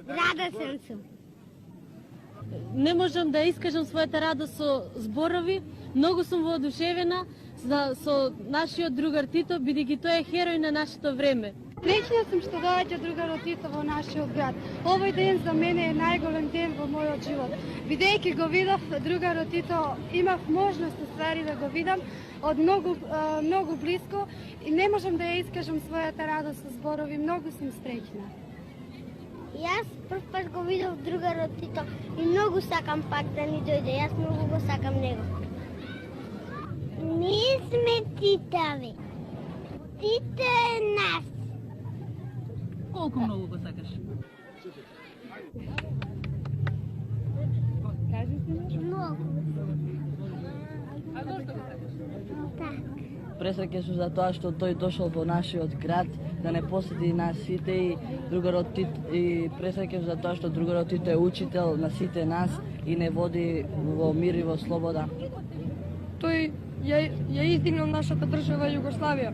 Радосен сум. Не можам да искажам својата радост со зборови. Многу сум воодушевена со нашиот другар Тито, бидејќи тој е херој на нашето време. Среќна сум што доаѓа другарот Тито во нашиот град. Овој ден за мене е најголем ден во мојот живот. Бидејќи го видов другарот Тито, имав можност ствари да го видам од многу блиско и не можам да ја искажам својата радост со зборови. Многу сум среќна. Јас прв пат го видов другарот Тито и многу сакам пак да ни дојде. Јас многу го сакам него. Ние сме Титови. Тито е нас. Колку многу го сакаш? Многу. А зошто го сакаш? Так. Пресреќен сум за тоа што тој дошол во нашиот град да не посети нас сите и другарот Тито, и пресреќен сум за тоа што другарот Тито е учител на сите нас и не води во мир и во слобода. Тој ја издигнал нашата држава Југославија.